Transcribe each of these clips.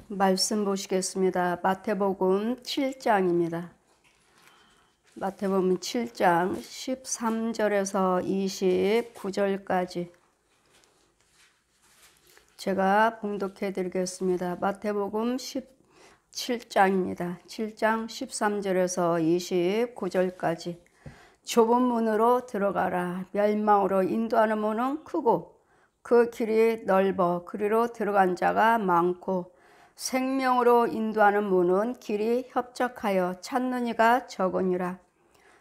말씀 보시겠습니다. 마태복음 7장입니다. 마태복음 7장 13절에서 29절까지 제가 봉독해 드리겠습니다. 마태복음 17장입니다. 7장 13절에서 29절까지. 좁은 문으로 들어가라. 멸망으로 인도하는 문은 크고 그 길이 넓어 그리로 들어간 자가 많고 생명으로 인도하는 문은 길이 협착하여 찾는 이가 적으니라.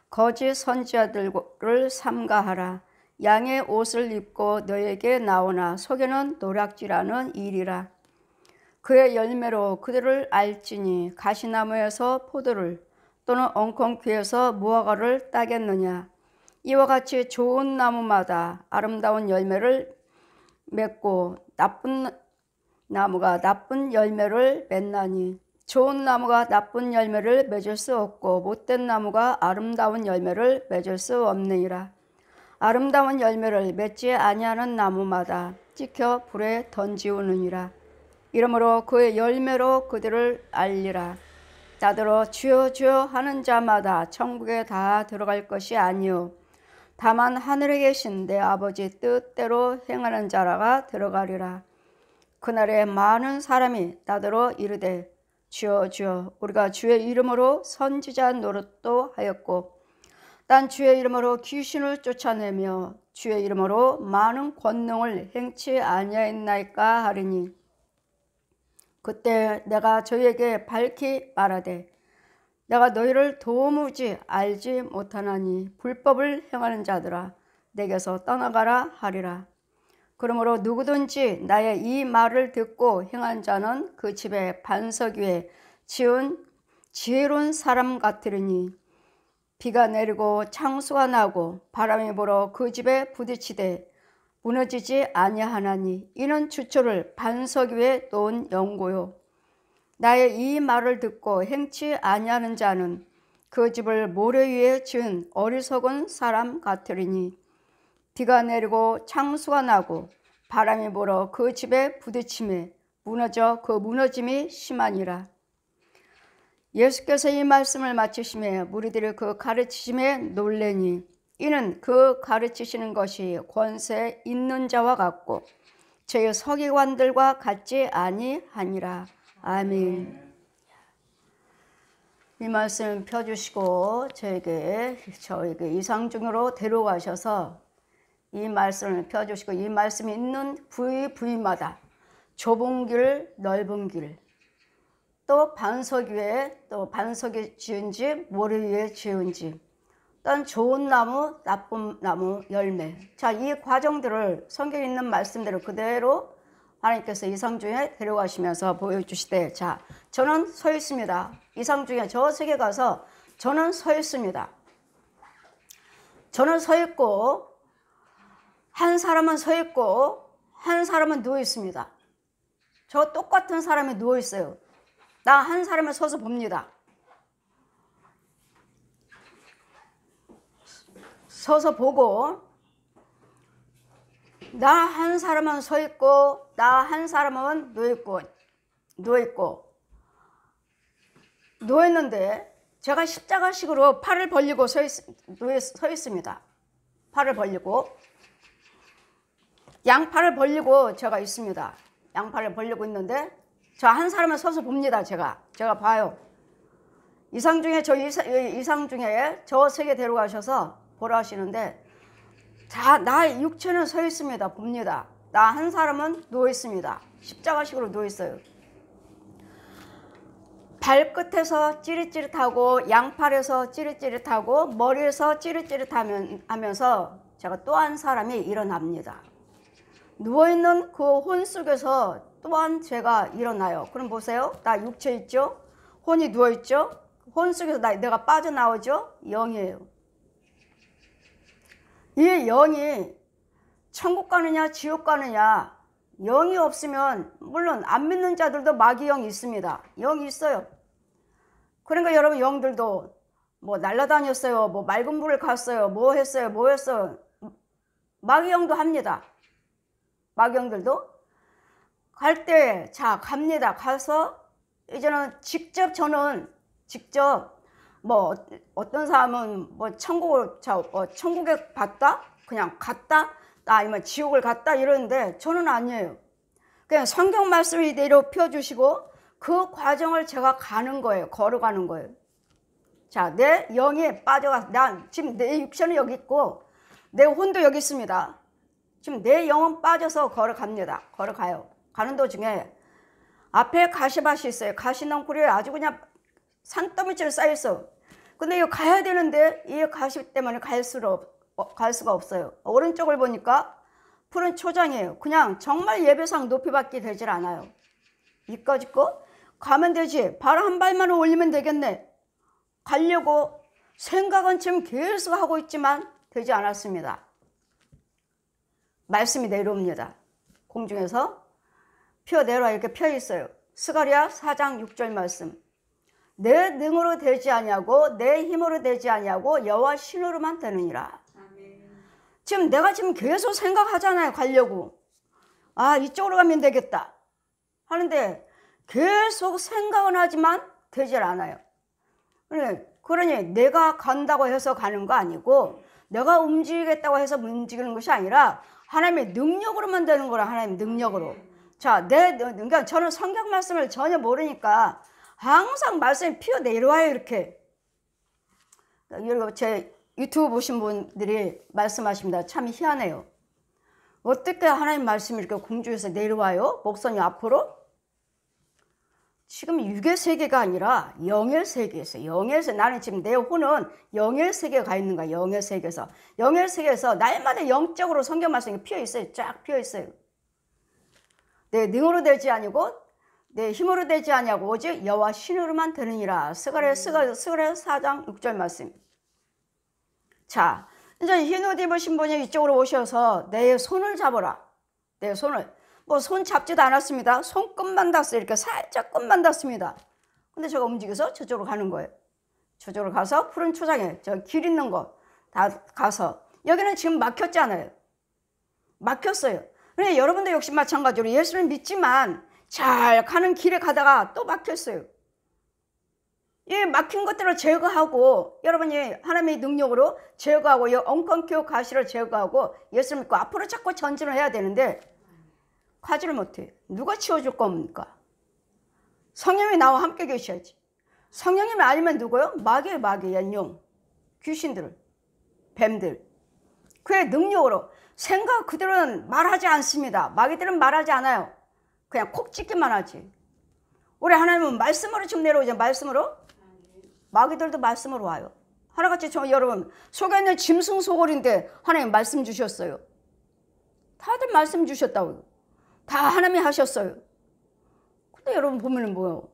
거짓 선지자들을 삼가하라. 양의 옷을 입고 너에게 나오나 속에는 노략질하는 일이라. 그의 열매로 그들을 알지니 가시나무에서 포도를 또는 엉겅퀴에서 무화과를 따겠느냐. 이와 같이 좋은 나무마다 아름다운 열매를 맺고 나쁜 나무가 나쁜 열매를 맺나니 좋은 나무가 나쁜 열매를 맺을 수 없고 못된 나무가 아름다운 열매를 맺을 수 없느니라. 아름다운 열매를 맺지 아니하는 나무마다 찍혀 불에 던지우느니라. 이러므로 그의 열매로 그들을 알리라. 나더러 주여 주여 하는 자마다 천국에 다 들어갈 것이 아니요 다만 하늘에 계신 내 아버지 뜻대로 행하는 자라가 들어가리라. 그날에 많은 사람이 나더러 이르되 주여 주여 우리가 주의 이름으로 선지자 노릇도 하였고 딴 주의 이름으로 귀신을 쫓아내며 주의 이름으로 많은 권능을 행치 아니하였나이까 하리니 그때 내가 저희에게 밝히 말하되 내가 너희를 도무지 알지 못하나니 불법을 행하는 자들아 내게서 떠나가라 하리라. 그러므로 누구든지 나의 이 말을 듣고 행한 자는 그 집에 반석 위에 지은 지혜로운 사람 같으리니 비가 내리고 창수가 나고 바람이 불어 그 집에 부딪히되 무너지지 아니하나니 이는 주초를 반석 위에 놓은 연고요. 나의 이 말을 듣고 행치 아니하는 자는 그 집을 모래 위에 지은 어리석은 사람 같으리니 비가 내리고 창수가 나고 바람이 불어 그 집에 부딪힘에 무너져 그 무너짐이 심하니라. 예수께서 이 말씀을 마치심에 무리들이 그 가르치심에 놀래니 이는 그 가르치시는 것이 권세 있는 자와 같고 저희 서기관들과 같지 아니하니라. 아멘. 이 말씀 펴주시고 저에게 이상중으로 데려가셔서 이 말씀을 펴주시고 이 말씀이 있는 부위마다 좁은 길, 넓은 길, 또 반석 위에 또 반석이 지은 집, 모래 위에 지은 집, 또 좋은 나무, 나쁜 나무, 열매. 자, 이 과정들을 성경에 있는 말씀대로 그대로 하나님께서 이상중에 데려가시면서 보여주시되, 자, 저는 서 있습니다. 이상중에 저 세계 가서 저는 서 있습니다. 저는 서 있고 한 사람은 서 있고 한 사람은 누워 있습니다. 저 똑같은 사람이 누워 있어요. 나 한 사람을 서서 봅니다. 서서 보고 나 한 사람은 서 있고 나 한 사람은 누워 있는데 제가 십자가식으로 팔을 벌리고 서 있습니다. 팔을 벌리고 양팔을 벌리고 제가 있습니다. 양팔을 벌리고 있는데 저 한 사람을 서서 봅니다. 제가 봐요. 이상중에 저 세계 데려가셔서 보라 하시는데 자, 나 육체는 서 있습니다. 봅니다. 나 한 사람은 누워 있습니다. 십자가식으로 누워 있어요. 발끝에서 찌릿찌릿하고 양팔에서 찌릿찌릿하고 머리에서 찌릿찌릿하면서 제가 또 한 사람이 일어납니다. 누워있는 그 혼 속에서 또한 제가 일어나요. 그럼 보세요. 나 육체 있죠? 혼이 누워있죠? 혼 속에서 내가 빠져나오죠? 영이에요. 이 영이 천국 가느냐 지옥 가느냐, 영이 없으면 물론 안 믿는 자들도 마귀 영이 있습니다. 영이 있어요. 그러니까 여러분 영들도 뭐 날아다녔어요, 뭐 맑은 물을 갔어요, 뭐 했어요. 마귀 영도 합니다. 마귀 영들도. 갈 때 자 갑니다. 가서 이제는 저는 직접 뭐 어떤 사람은 뭐 천국에 갔다 그냥 갔다 아니면 지옥을 갔다 이러는데 저는 아니에요. 그냥 성경 말씀을 이대로 펴주시고 그 과정을 제가 가는 거예요. 걸어가는 거예요. 자, 내 영이 빠져가, 지금 내 육체는 여기 있고 내 혼도 여기 있습니다. 지금 내 영은 빠져서 걸어갑니다. 걸어가요. 가는 도중에 앞에 가시밭이 있어요. 가시넝쿨이 아주 그냥 산더미처럼 쌓여있어. 근데 이거 가야 되는데 이 가시 때문에 갈 수가 없어요. 오른쪽을 보니까 푸른 초장이에요. 그냥 정말 예배상 높이밖에 되질 않아요. 이까짓 거 가면 되지. 발 한 발만 올리면 되겠네. 가려고 생각은 지금 계속 하고 있지만 되지 않았습니다. 말씀이 내려옵니다. 공중에서 피어 내려와 이렇게 펴 있어요. 스가랴 4장 6절 말씀. 내 능으로 되지 아니하고 내 힘으로 되지 아니하고 여호와 신으로만 되느니라. 지금 내가 계속 생각하잖아요. 가려고. 아, 이쪽으로 가면 되겠다 하는데 계속 생각은 하지만 되질 않아요. 그러니 내가 간다고 해서 가는 거 아니고 내가 움직이겠다고 해서 움직이는 것이 아니라 하나님의 능력으로만 되는 거라. 하나님의 능력으로. 자, 그러니까 저는 성경 말씀을 전혀 모르니까 항상 말씀이 피어 내려와요. 이렇게. 여러분 제 유튜브 보신 분들이 말씀하십니다. 참 희한해요. 어떻게 하나님 말씀이 이렇게 공중에서 내려와요? 목선이 앞으로? 지금 육의 세계가 아니라 영의 세계에서, 나는 지금 내 혼은 영의 세계에 가 있는 거야. 영의 세계에서. 영의 세계에서 날마다 영적으로 성경 말씀이 피어 있어요. 쫙 피어 있어요. 내 능으로 되지 아니고 내 힘으로 되지 아니하고 오직 여호와 신으로만 되느니라. 스가랴 4장 6절 말씀. 자, 이제 흰 옷 입으신 분이 이쪽으로 오셔서 내 손을 잡아라. 내 손을. 뭐 손 잡지도 않았습니다. 손끝만 닿았어요. 이렇게 살짝 끝만 닿습니다. 근데 제가 움직여서 저쪽으로 가는 거예요. 저쪽으로 가서 푸른 초장에 저 길 있는 거 다 가서 여기는 지금 막혔잖아요. 막혔어요. 그런데 여러분도 역시 마찬가지로 예수를 믿지만 잘 가는 길에 가다가 또 막혔어요. 이 막힌 것들을 제거하고 여러분이 하나님의 능력으로 제거하고 이 엉겅퀴 가시를 제거하고 예수를 믿고 앞으로 자꾸 전진을 해야 되는데 가지를 못해. 누가 치워줄 겁니까? 성령이 나와 함께 계셔야지. 성령님이 아니면 누구요? 마귀, 연용, 귀신들, 뱀들. 그의 능력으로 생각 그들은 말하지 않습니다. 마귀들은 말하지 않아요. 그냥 콕 찍기만 하지. 우리 하나님은 말씀으로 지금 내려오죠. 말씀으로. 마귀들도 말씀으로 와요. 하나같이 여러분 속에 있는 짐승 소골인데 하나님 말씀 주셨어요. 다들 말씀 주셨다고요. 다 하나님이 하셨어요. 근데 여러분 보면은 뭐요?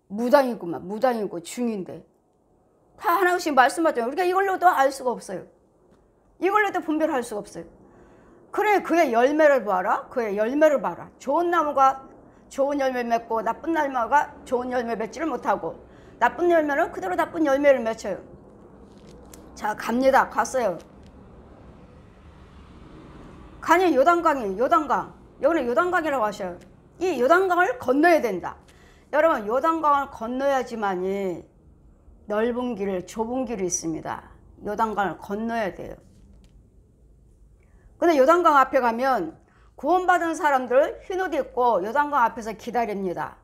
무당이구만. 무당이고 중인데 다 하나씩 말씀하잖아요. 우리가 이걸로도 알 수가 없어요. 이걸로도 분별할 수가 없어요. 그래 그의 열매를 봐라. 그의 열매를 봐라. 좋은 나무가 좋은 열매 맺고 나쁜 나무가 좋은 열매 맺지를 못하고 나쁜 열매는 그대로 나쁜 열매를 맺어요. 자 갑니다. 갔어요. 가니 요단강이 요단강. 여기는 요단강이라고 하셔요. 이 요단강을 건너야 된다. 여러분 요단강을 건너야지만이 넓은 길, 좁은 길이 있습니다. 요단강을 건너야 돼요. 근데 요단강 앞에 가면 구원받은 사람들 흰옷 입고 요단강 앞에서 기다립니다.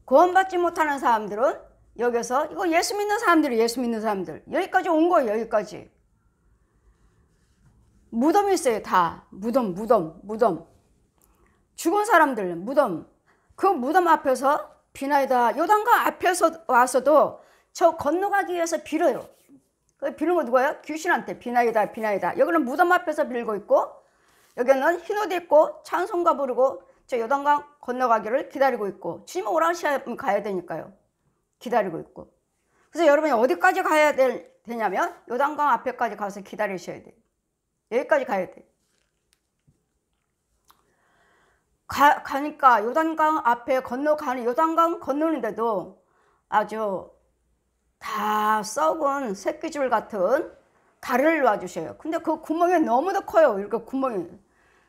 구원받지 못하는 사람들은 여기서 이거 예수 믿는 사람들 여기까지 온 거예요. 여기까지 무덤이 있어요. 다 무덤 죽은 사람들 무덤. 그 무덤 앞에서 비나이다. 요단강 앞에서 와서도 저 건너가기 위해서 빌어요. 그 비는 거 누구예요? 귀신한테 비나이다. 여기는 무덤 앞에서 빌고 있고 여기는 흰옷 입고 찬송가 부르고 저 요단강 건너가기를 기다리고 있고 주님 오라시면 가야 되니까요. 기다리고 있고. 그래서 여러분이 어디까지 가야 되냐면 요단강 앞에까지 가서 기다리셔야 돼요. 여기까지 가야 돼요. 가니까 요단강 앞에 요단강 건너는데도 아주 다 썩은 새끼줄 같은 달을 놔주셔요. 근데 그 구멍이 너무도 커요. 이렇게 구멍이.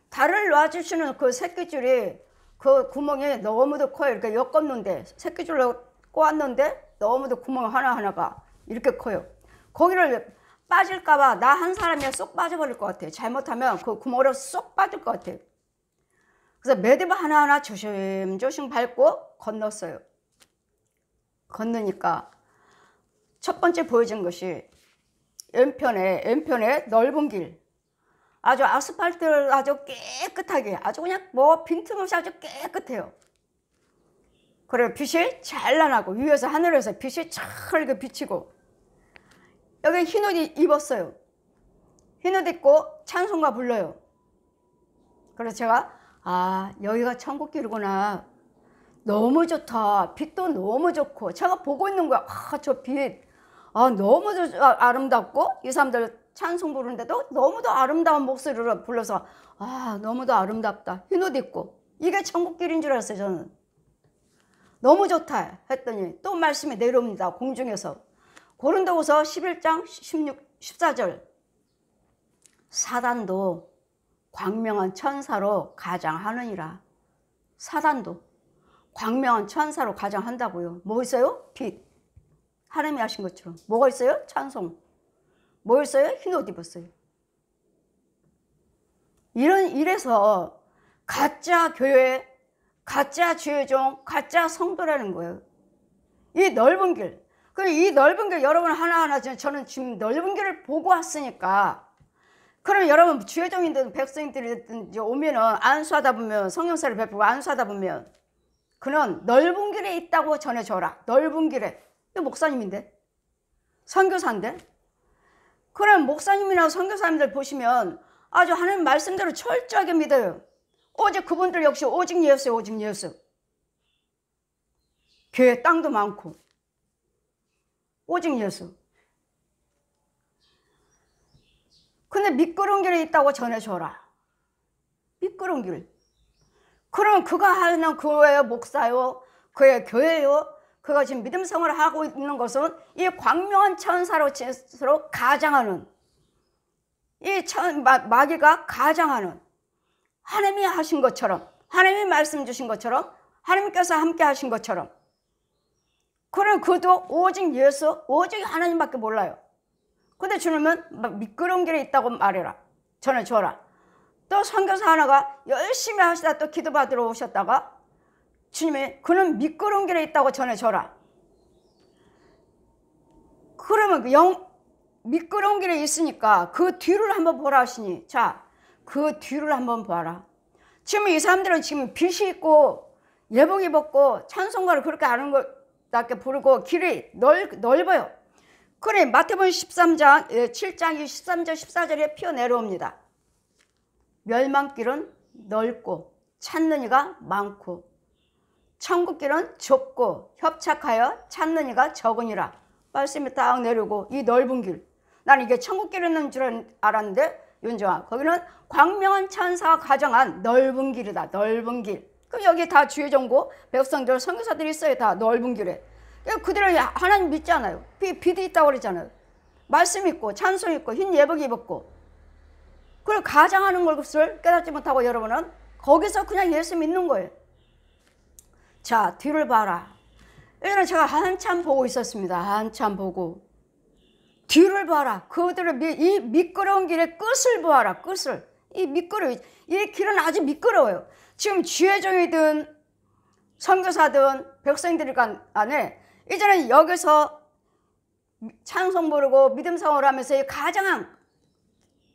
달을 놔주시는 그 새끼줄이 그 구멍이 너무도 커요. 이렇게 엮었는데 새끼줄로 꼬았는데 너무도 구멍 하나하나가 이렇게 커요. 거기를 빠질까봐 나 한 사람이 쏙 빠져버릴 것 같아요. 잘못하면 그 구멍으로 쏙 빠질 것 같아요. 그래서 매듭 하나하나 조심조심 밟고 건넜어요. 건너니까 첫 번째 보여준 것이 왼편에 넓은 길, 아주 아스팔트를 아주 깨끗하게, 아주 그냥 뭐 빈틈없이 아주 깨끗해요. 그리고 빛이 찬란하고 위에서 하늘에서 빛이 찰게 비치고, 여기 흰 옷 입었어요. 흰 옷 입고 찬송가 불러요. 그래서 제가 여기가 천국길이구나. 너무 좋다. 빛도 너무 좋고, 제가 보고 있는 거야. 저 빛. 너무 아름답고, 이 사람들 찬송 부르는데도 너무도 아름다운 목소리로 불러서, 너무도 아름답다. 흰 옷 입고. 이게 천국길인 줄 알았어요, 저는. 너무 좋다. 했더니 또 말씀이 내려옵니다. 공중에서. 고린도후서 11장 14절. 사단도 광명한 천사로 가장하느니라. 사단도 광명한 천사로 가장한다고요. 뭐 있어요? 빛. 하나님이 하신 것처럼. 뭐가 있어요? 찬송. 뭐 있어요? 흰 옷 입었어요. 이래서 가짜 교회, 가짜 주의종, 가짜 성도라는 거예요. 이 넓은 길. 그럼 이 넓은 길 여러분 하나하나, 저는 지금 넓은 길을 보고 왔으니까, 그러면 여러분 주의종이든 백성들이든 오면은 안수하다 보면, 성령사를 베풀고 안수하다 보면 그는 넓은 길에 있다고 전해줘라. 넓은 길에. 이 목사님인데, 선교사인데. 그럼 목사님이나 선교사님들 보시면 아주 하나님 말씀대로 철저하게 믿어요. 오직 그분들 역시 오직 예수, 오직 예수. 교회 땅도 많고 오직 예수. 근데 미끄러운 길에 있다고 전해줘라. 미끄러운 길. 그럼 그가 하는 그의 목사요, 그의 교회요, 그가 지금 믿음 생활을 하고 있는 것은 이 광명한 천사로 가장하는, 이 마귀가 가장하는, 하나님이 하신 것처럼, 하나님이 말씀 주신 것처럼, 하나님께서 함께 하신 것처럼. 그럼 그도 오직 예수, 오직 하나님밖에 몰라요. 근데 주님은 미끄러운 길에 있다고 말해라. 전해줘라. 또 선교사 하나가 열심히 하시다 또 기도받으러 오셨다가 주님이 그는 미끄러운 길에 있다고 전해줘라. 그러면 미끄러운 길에 있으니까 그 뒤를 한번 보라 하시니, 자, 그 뒤를 한번 봐라. 지금 이 사람들은 지금 빛이 있고 예복 입었고 찬송가를 그렇게 아름답게 부르고 길이 넓어요. 그래, 마태복음 13장 7장 13절 14절에 피어 내려옵니다. 멸망길은 넓고 찾는 이가 많고 천국길은 좁고 협착하여 찾는 이가 적으니라. 말씀이 딱 내려오고, 이 넓은 길, 나는 이게 천국길이었는 줄 알았는데 윤정아, 거기는 광명한 천사가 가정한 넓은 길이다. 넓은 길. 그럼 여기 다 주의 종고 백성들 선교사들이 있어요. 다 넓은 길에. 그들은 하나님 믿잖아요. 빛이 있다고 그러잖아요. 말씀 있고 찬송 있고 흰 예복 입었고, 그걸 가장하는 것을 깨닫지 못하고 여러분은 거기서 그냥 예수 믿는 거예요. 자, 뒤를 봐라. 이거는 제가 한참 보고 있었습니다. 한참 보고. 뒤를 봐라. 그들의 이 미끄러운 길의 끝을 보아라. 끝을. 이 길은 아주 미끄러워요. 지금 주의종이든 선교사든 백성들이 안에 이제는 여기서 찬송 부르고 믿음 생활을 하면서 이 가장한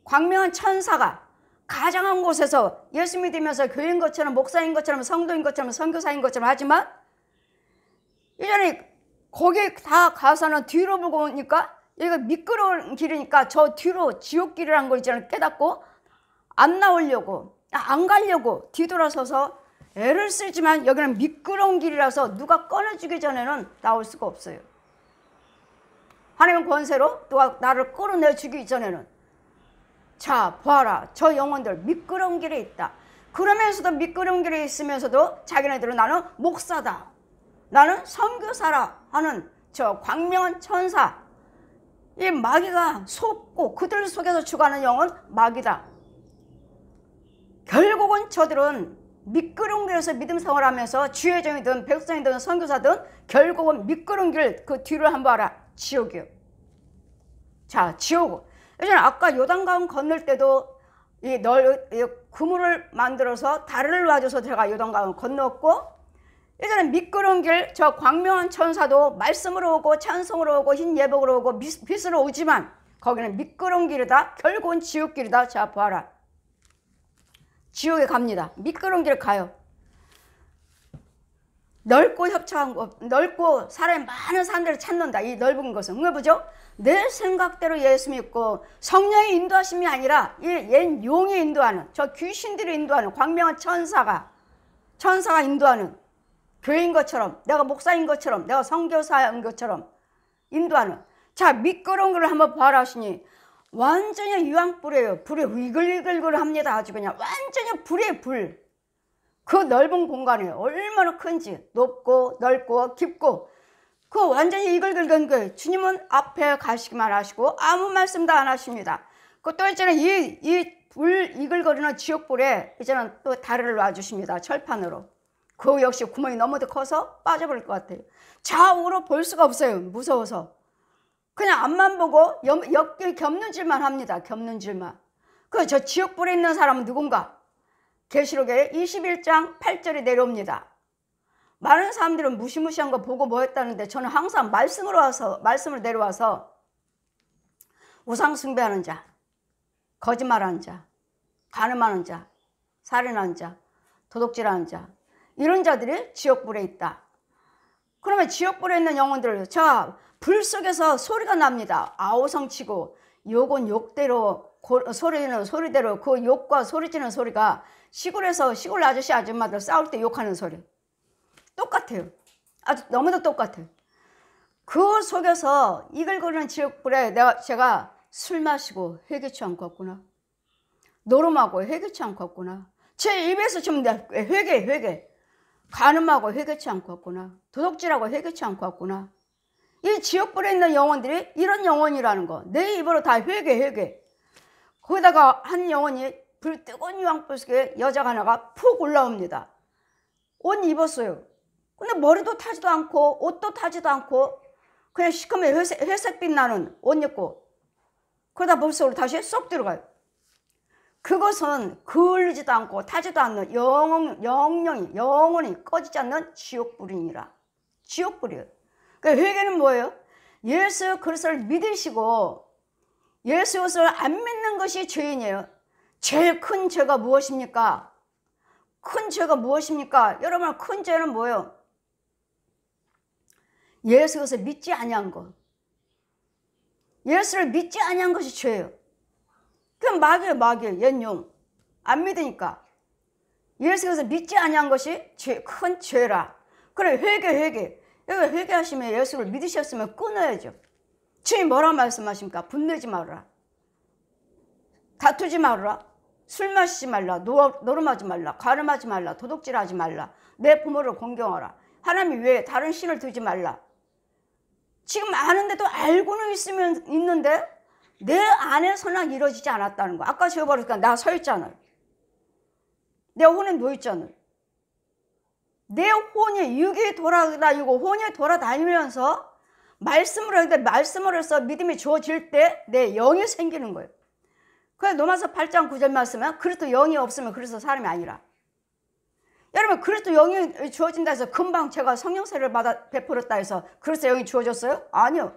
광명한 천사가 가장한 곳에서 예수 믿으면서 교회인 것처럼 목사인 것처럼 성도인 것처럼 선교사인 것처럼 하지만, 이전에 거기 다 가서는 뒤로 보고 오니까 여기가 미끄러운 길이니까 저 뒤로 지옥길이라는 걸 이제는 깨닫고 안 나오려고, 안 가려고 뒤돌아서서 애를 쓰지만 여기는 미끄러운 길이라서 누가 꺼내주기 전에는 나올 수가 없어요. 하나님의 권세로 누가 나를 끌어내주기 전에는. 자, 봐라. 저 영혼들 미끄러운 길에 있다. 그러면서도 미끄러운 길에 있으면서도 자기네들은 나는 목사다, 나는 선교사라 하는 저 광명한 천사, 이 마귀가 속고 그들 속에서 죽어가는 영은 마귀다. 결국은 저들은 미끄러운 길에서 믿음 생활을 하면서 주의 종이든 백성이든 선교사든 결국은 미끄러운 길 그 뒤를 한번 봐라. 지옥이요. 자, 지옥. 예전에 아까 요단강 건널 때도 이 그물을 만들어서 다리를 놔줘서 제가 요단강을 건넜고, 예전에 미끄러운 길 저 광명한 천사도 말씀으로 오고 찬송으로 오고 흰 예복으로 오고 빛으로 오지만 거기는 미끄러운 길이다. 결국은 지옥길이다. 자, 봐라. 지옥에 갑니다. 미끄러운 길 가요. 넓고 협착한 곳, 넓고 사람이 많은 사람들을 찾는다. 이 넓은 것은 왜 보죠? 내 생각대로 예수 믿고 성령의 인도하심이 아니라 옛 용이 인도하는, 저 귀신들이 인도하는, 광명한 천사가 인도하는, 교회인 것처럼, 내가 목사인 것처럼, 내가 선교사인 것처럼 인도하는. 자, 미끄러운 걸 한번 봐라 하시니 완전히 유황불이에요. 불이 위글위글 합니다. 아주 그냥 완전히 불이에요. 불. 그 넓은 공간에 얼마나 큰지, 높고 넓고 깊고, 그 완전히 이글글한 거예요. 주님은 앞에 가시기만 하시고 아무 말씀도 안 하십니다. 그 또 이제는 이 불 이글거리는 지옥불에 이제는 또 다리를 놔주십니다. 철판으로. 그 역시 구멍이 너무 커서 빠져버릴 것 같아요. 좌우로 볼 수가 없어요. 무서워서. 그냥 앞만 보고 겹눈질만 합니다. 겹눈질만. 그 저 지옥불에 있는 사람은 누군가? 계시록에 21장 8절이 내려옵니다. 많은 사람들은 무시무시한 거 보고 뭐 했다는데 저는 항상 말씀을 내려와서 우상 숭배하는 자, 거짓말하는 자, 간음하는 자, 살인하는 자, 도둑질하는 자, 이런 자들이 지옥불에 있다. 그러면 지옥불에 있는 영혼들, 자, 불 속에서 소리가 납니다. 아우성치고 욕은 욕대로, 소리는 소리대로, 그 욕과 소리지는 소리가 시골에서 시골 아저씨 아줌마들 싸울 때 욕하는 소리 똑같아요. 아주 너무도 똑같아요. 그 속에서 이글거리는 지옥불에 제가 술 마시고 회개치 않고 왔구나. 노름하고 회개치 않고 왔구나. 제 입에서 지금 회개. 간음하고 회개치 않고 왔구나. 도둑질하고 회개치 않고 왔구나. 이 지옥불에 있는 영혼들이 이런 영혼이라는 거. 내 입으로 다 회개. 거기다가 한 영혼이 불 뜨거운 유황불 속에 여자가 하나가 푹 올라옵니다. 옷 입었어요. 근데 머리도 타지도 않고 옷도 타지도 않고 그냥 시커멓게 회색빛 나는 옷 입고 그러다 물속으로 다시 쏙 들어가요. 그것은 그을리지도 않고 타지도 않는 영원히 꺼지지 않는 지옥불이니라. 지옥불이에요. 그러니까 회개는 뭐예요? 예수 그리스도를 믿으시고 예수 그리스도를 안 믿는 것이 죄인이에요. 제일 큰 죄가 무엇입니까? 큰 죄가 무엇입니까? 여러분, 큰 죄는 뭐예요? 예수 그리스도를 믿지 아니한 것. 예수를 믿지 아니한 것이 죄예요. 그럼 마귀예요. 옛 용. 안 믿으니까. 예수 그리스도를 믿지 아니한 것이 큰 죄라. 그래, 회개. 여기 회개하시면 예수를 믿으셨으면 끊어야죠. 주님 뭐라 말씀하십니까? 분내지 말아라. 다투지 말아라. 술 마시지 말라. 노름하지 말라. 가늠하지 말라. 도둑질하지 말라. 내 부모를 공경하라. 하나님 외에 다른 신을 두지 말라. 지금 아는데도 알고는 있는데 내 안에서는 이루어지지 않았다는 거. 아까 제가 말했으니까 나 서 있잖아요. 내 혼에 놓여 있잖아요. 내 혼이 육이 돌아다니고 혼이 돌아다니면서 말씀을 해서 믿음이 주어질 때 내 영이 생기는 거예요. 그래서 로마서 8장 9절 말씀은 그리스도 영이 없으면 그리스도 사람이 아니라. 여러분, 그리스도 영이 주어진다 해서 금방 제가 성령세를 베풀었다 해서 그리스도 영이 주어졌어요? 아니요.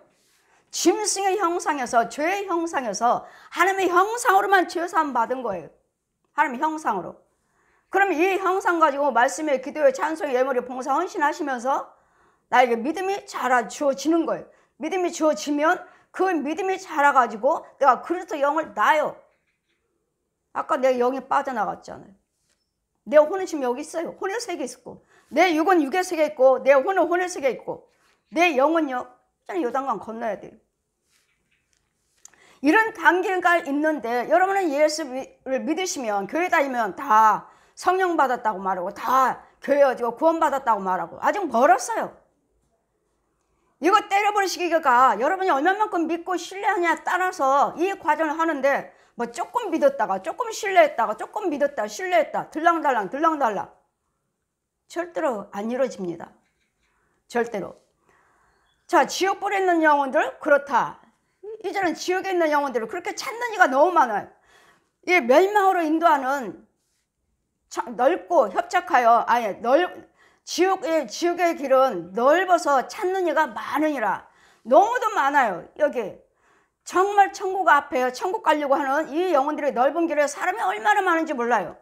짐승의 형상에서, 죄의 형상에서 하나님의 형상으로만 죄사함 받은 거예요. 하나님의 형상으로. 그러면 이 형상 가지고 말씀에, 기도에, 찬송에, 예물에, 봉사, 헌신하시면서 나에게 믿음이 주어지는 거예요. 믿음이 주어지면 그 믿음이 자라가지고 내가 그리스도 영을 낳아요. 아까 내 영이 빠져나갔잖아요. 내 혼은 지금 여기 있어요. 혼의 세계 있고, 내 육은 육의 세계 있고, 내 혼은 혼의 세계 있고, 내 영은요, 요단강 건너야 돼요. 이런 단계가 있는데 여러분은 예수를 믿으시면 교회 다니면 다 성령 받았다고 말하고 다 교회 와지고 구원 받았다고 말하고 아직 멀었어요. 이거 때려버리시기가 여러분이 얼마만큼 믿고 신뢰하냐에 따라서 이 과정을 하는데 뭐 조금 믿었다가 조금 신뢰했다가 조금 믿었다 신뢰했다 들랑달랑 들랑달랑 절대로 안 이루어집니다. 절대로. 자, 지옥불에 있는 영혼들 그렇다. 이제는 지옥에 있는 영혼들을 그렇게 찾는 이가 너무 많아요. 이 멸망으로 인도하는 넓고 협착하여 지옥의 길은 넓어서 찾는 이가 많으니라. 너무도 많아요. 여기 정말 천국 앞에 천국 가려고 하는 이 영혼들의 넓은 길에 사람이 얼마나 많은지 몰라요.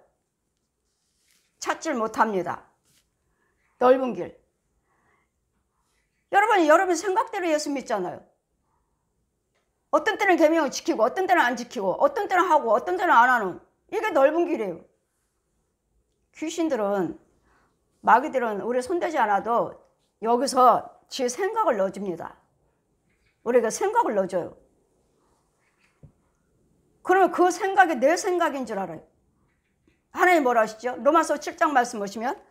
찾질 못합니다. 넓은 길. 여러분 생각대로 예수 믿잖아요. 어떤 때는 계명을 지키고 어떤 때는 안 지키고 어떤 때는 하고 어떤 때는 안 하는, 이게 넓은 길이에요. 귀신들은, 마귀들은 우리 손대지 않아도 여기서 지 생각을 넣어줍니다. 우리가 생각을 넣어줘요. 그러면 그 생각이 내 생각인 줄 알아요. 하나님 뭐라 하시죠? 로마서 7장 말씀 보시면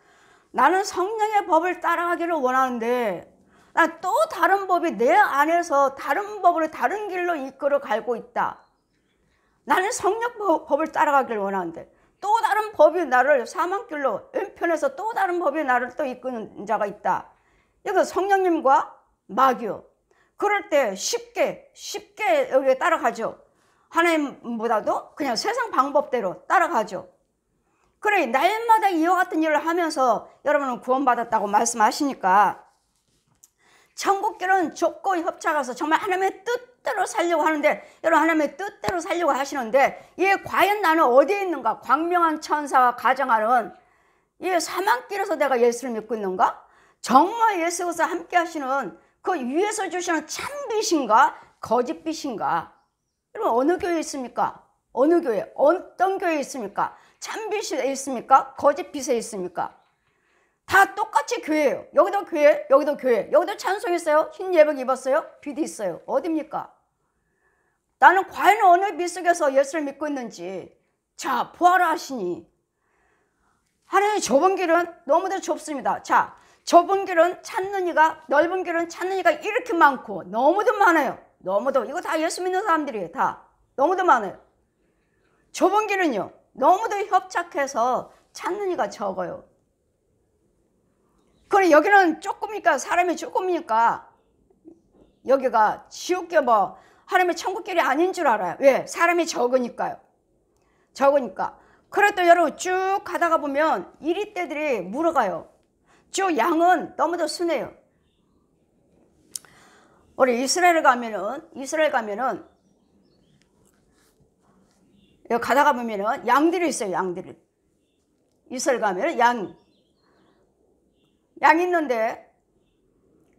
나는 성령의 법을 따라가기를 원하는데 난 또 다른 법이 내 안에서 다른 법으로 다른 길로 이끌어 가고 있다. 나는 성령 법을 따라가기를 원하는데 또 다른 법이 나를 사망길로, 왼편에서 또 다른 법이 나를 또 이끄는 자가 있다. 이거 성령님과 마귀요. 그럴 때 쉽게 여기에 따라가죠. 하나님보다도 그냥 세상 방법대로 따라가죠. 그래, 날마다 이와 같은 일을 하면서 여러분은 구원받았다고 말씀하시니까 천국길은 좁고 협착해서 정말 하나님의 뜻대로 살려고 하는데, 여러분 하나님의 뜻대로 살려고 하시는데 이게 과연 나는 어디에 있는가? 광명한 천사가 가정하는 이 사망길에서 내가 예수를 믿고 있는가? 정말 예수께서 함께 하시는 그 위에서 주시는 참빛인가? 거짓빛인가? 여러분 어느 교회에 있습니까? 어느 교회? 어떤 교회에 있습니까? 참빛에 있습니까? 거짓빛에 있습니까? 다 똑같이 교회예요. 여기도 교회, 여기도 교회, 여기도 찬송 있어요. 흰 예복 입었어요. 비디 있어요. 어딥니까? 나는 과연 어느 빛 속에서 예수를 믿고 있는지. 자, 보아라 하시니 하나님의 좁은 길은 너무도 좁습니다. 자, 좁은 길은 찾는 이가, 넓은 길은 찾는 이가 이렇게 많고 너무도 많아요. 너무도. 이거 다 예수 믿는 사람들이에요. 다 너무도 많아요. 좁은 길은요 너무도 협착해서 찾는 이가 적어요. 그래, 여기는 조금이니까, 사람이 조금이니까 여기가 지옥길 뭐 하나님의 천국길이 아닌 줄 알아요. 왜? 사람이 적으니까요. 적으니까. 그래도 여러분 쭉 가다가 보면 이리떼들이 물어가요. 쭉 양은 너무도 순해요. 우리 이스라엘 가면은 여기 가다가 보면은 양들이 있어요. 양들이. 이스라엘 가면은 양이 있는데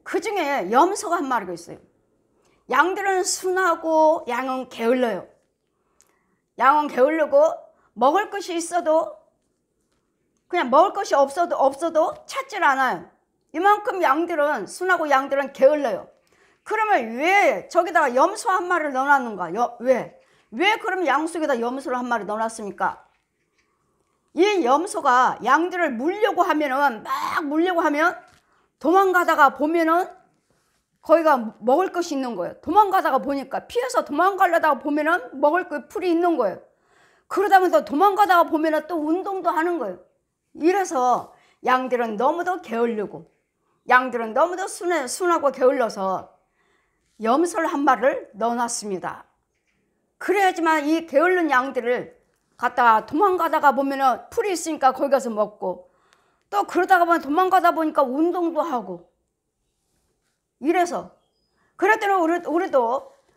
그 중에 염소가 한 마리가 있어요. 양들은 순하고 양은 게을러요. 양은 게을르고 먹을 것이 있어도 그냥 먹을 것이 없어도 찾질 않아요. 이만큼 양들은 순하고 양들은 게을러요. 그러면 왜 저기다가 염소 한 마리를 넣어놨는가? 왜 그럼 양 속에다 염소를 한 마리 넣어놨습니까? 이 염소가 양들을 물려고 하면 도망가다가 보면은 거기가 먹을 것이 있는 거예요. 도망가다가 보니까 피해서 도망가려다가 보면은 먹을 거 풀이 있는 거예요. 그러다 보면 도망가다가 보면은 또 운동도 하는 거예요. 이래서 양들은 너무도 게을르고 양들은 너무도 순하고 게을러서 염소를 한 마리를 넣어놨습니다. 그래야지만 이 게을른 양들을 갔다가 도망가다가 보면은 풀이 있으니까 거기 가서 먹고, 또 그러다가 보면 도망가다 보니까 운동도 하고, 이래서 그랬더니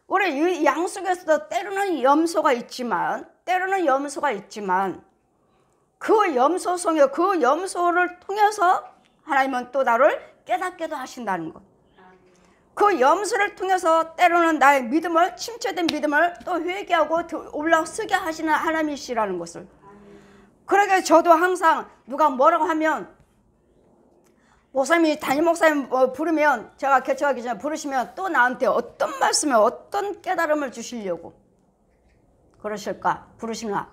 우리 이 양 속에서도 때로는 염소가 있지만 그 염소 속에 그 염소를 통해서 하나님은 또 나를 깨닫게도 하신다는 것. 그 염소를 통해서 때로는 나의 믿음을, 침체된 믿음을 또 회개하고 올라서게 하시는 하나님이시라는 것을. 그러게 저도 항상 누가 뭐라고 하면, 목사님이 담임 목사님 부르면, 제가 개척하기 전에 부르시면 또 나한테 어떤 말씀을, 어떤 깨달음을 주시려고 그러실까? 부르시나?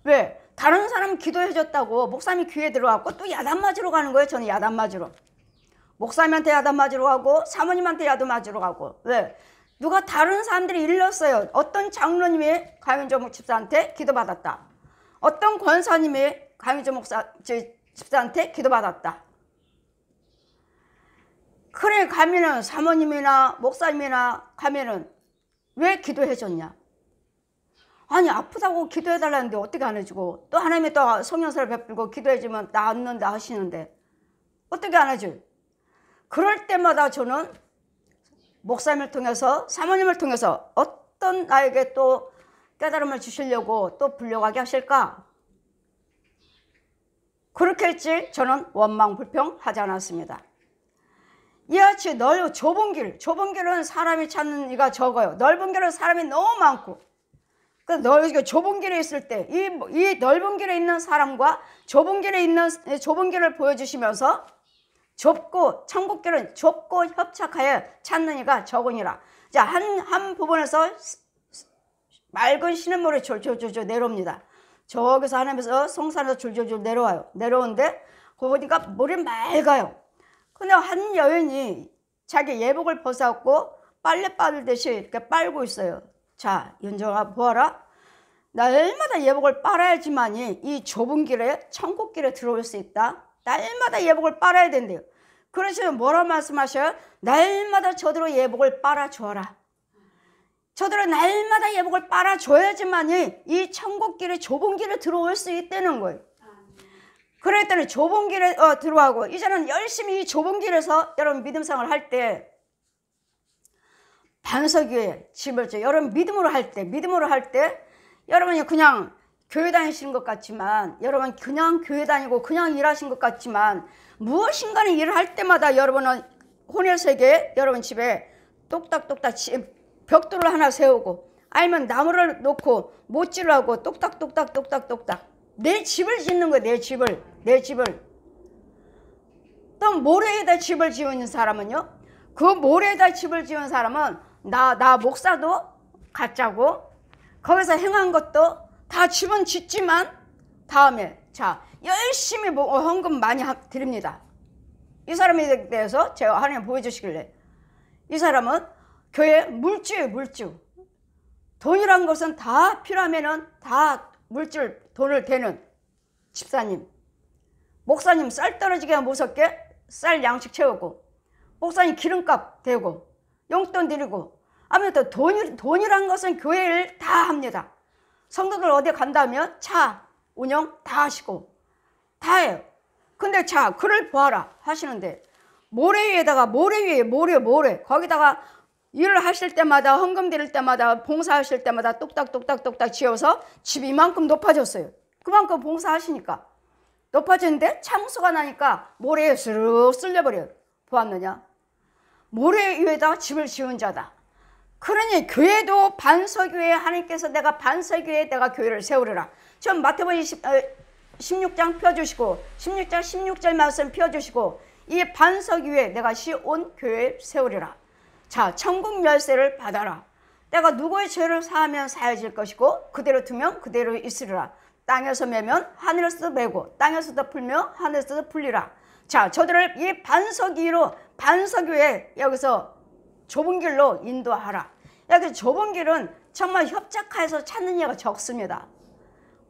왜? 다른 사람 기도해 줬다고 목사님이 귀에 들어갔고 또 야단 맞으러 가는 거예요. 저는 야단 맞으러. 목사님한테 야단 맞으러 가고 사모님한테 야단 맞으러 가고. 왜? 누가 다른 사람들이 일렀어요. 어떤 장로님이 강윤정 집사한테 기도받았다. 어떤 권사님이 강윤정 집사한테 기도받았다. 그래 가면은 사모님이나 목사님이나 가면은 왜 기도해줬냐? 아니 아프다고 기도해달라는데 어떻게 안 해주고, 또 하나님이 또 성령사를 베풀고 기도해주면 낫는다 하시는데 어떻게 안 해줘? 그럴 때마다 저는 목사님을 통해서, 사모님을 통해서 어떤 나에게 또 깨달음을 주시려고 또 불려가게 하실까? 그렇게 했지 저는 원망불평하지 않았습니다. 이같이 좁은 길은 사람이 찾는 이가 적어요. 넓은 길은 사람이 너무 많고, 그 좁은 길에 있을 때 이 넓은 길에 있는 사람과 좁은 길을 보여주시면서 좁고, 천국길은 좁고 협착하여 찾는 이가 적으니라. 자, 한 부분에서 맑은 시냇물이 졸졸졸 내려옵니다. 저기서 하나님께서 성산에서 졸졸졸 내려와요. 내려오는데 거기 보니까 물이 맑아요. 근데 한 여인이 자기 예복을 벗어갖고 빨래 빨듯이 이렇게 빨고 있어요. 자, 윤정아 보아라. 날마다 예복을 빨아야지만이 이 좁은 길에, 천국길에 들어올 수 있다. 날마다 예복을 빨아야 된대요. 그러시면 뭐라 말씀하셔요? 날마다 저대로 예복을 빨아줘라. 저대로 날마다 예복을 빨아줘야지만이 이 천국길에, 좁은 길에 들어올 수 있다는 거예요. 그랬더니 좁은 길에 들어가고, 이제는 열심히 이 좁은 길에서 여러분 믿음생활을 할 때, 반석위에 집을 줘. 여러분 믿음으로 할 때 여러분이 그냥 교회 다니시는 것 같지만, 여러분 그냥 교회 다니고 그냥 일하신 것 같지만, 무엇인가는 일을 할 때마다 여러분은 혼혈세계에 여러분 집에 똑딱똑딱 벽돌을 하나 세우고, 아니면 나무를 놓고 못질을 하고 똑딱똑딱 내 집을 짓는 거예요. 내 집을. 또 모래에다 집을 지은 사람은요, 그 모래에다 집을 지은 사람은 나 목사도 가짜고, 거기서 행한 것도 다 집은 짓지만 다음에 자 열심히 헌금 많이 드립니다. 이 사람에 대해서 제가 하나님 보여주시길래, 이 사람은 교회 물주예요. 물주. 돈이란 것은 다 필요하면은 다 물질 돈을 대는 집사님, 목사님 쌀 떨어지게 무섭게 쌀 양식 채우고, 목사님 기름값 대고 용돈 드리고, 아무튼 돈이란 것은 교회를 다 합니다. 성도들 어디 간다면 차 운영 다 하시고 다 해요. 근데 자 그를 보아라 하시는데, 모래 위에다가 모래 거기다가 일을 하실 때마다, 헌금 드릴 때마다, 봉사하실 때마다 똑딱똑딱 지어서 집이 이만큼 높아졌어요. 그만큼 봉사하시니까 높아졌는데 창수가 나니까 모래에 스르륵 쓸려버려요. 보았느냐? 모래 위에다 집을 지은 자다. 그러니 교회도 반석 위에, 하나님께서 내가 반석 위에 내가 교회를 세우리라. 전 마태복음 16장 펴주시고, 16절 말씀 펴주시고, 이 반석 위에 내가 시온 교회를 세우리라. 자, 천국 열쇠를 받아라. 내가 누구의 죄를 사하면 사해질 것이고, 그대로 두면 그대로 있으리라. 땅에서 매면 하늘에서도 매고, 땅에서도 풀면 하늘에서도 풀리라. 자, 저들을 이 반석 위에 여기서 좁은 길로 인도하라. 여기 좁은 길은 정말 협착해서 찾는 이가 적습니다.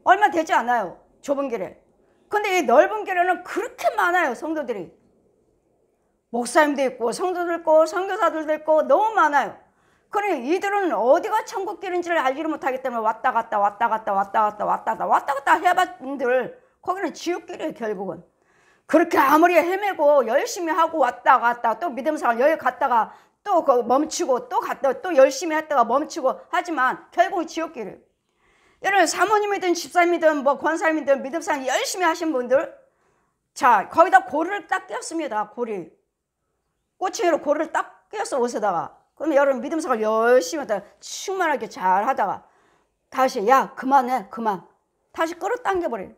얼마 되지 않아요. 좁은 길에. 근데 이 넓은 길에는 그렇게 많아요. 성도들이. 목사님도 있고 성도들 있고 선교사들도 있고 너무 많아요. 그러니 이들은 어디가 천국길인지를 알지를 못하기 때문에 왔다 갔다 해봤는들 거기는 지옥길이에요. 결국은. 그렇게 아무리 헤매고 열심히 하고 왔다 갔다 또 믿음생활 여기 갔다가 또 멈추고 또 갔다 또 열심히 했다가 멈추고 하지만 결국은 지옥길이에요. 여러분 사모님이든 집사님이든 뭐 권사님이든 믿음생활 열심히 하신 분들, 자 거기다 고리를 딱 꼈습니다. 고리 꼬챙이로 고리를 딱 꼈어 옷에다가. 그러면 여러분 믿음생활 열심히 하다가 충만하게 잘 하다가 다시 야 그만해 그만 다시 끌어당겨버려요.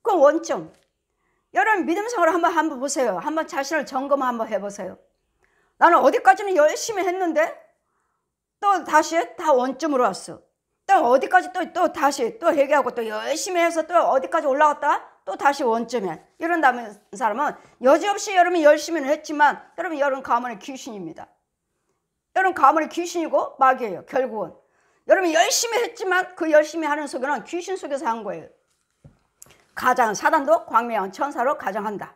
그건 원점. 여러분 믿음생활을 한번 보세요. 한번 자신을 점검 한번 해보세요. 나는 어디까지는 열심히 했는데 또 다시 다 원점으로 왔어. 또 어디까지 또 다시 또 회개하고 또 열심히 해서 또 어디까지 올라갔다 또 다시 원점에 이런다면 사람은 여지없이 여러분이 열심히는 했지만 여러분 가문의 귀신입니다. 여러분 가문이 귀신이고 마귀예요. 결국은 여러분 열심히 했지만 그 열심히 하는 속에는 귀신 속에서 한 거예요. 가장 사단도 광명한 천사로 가정한다.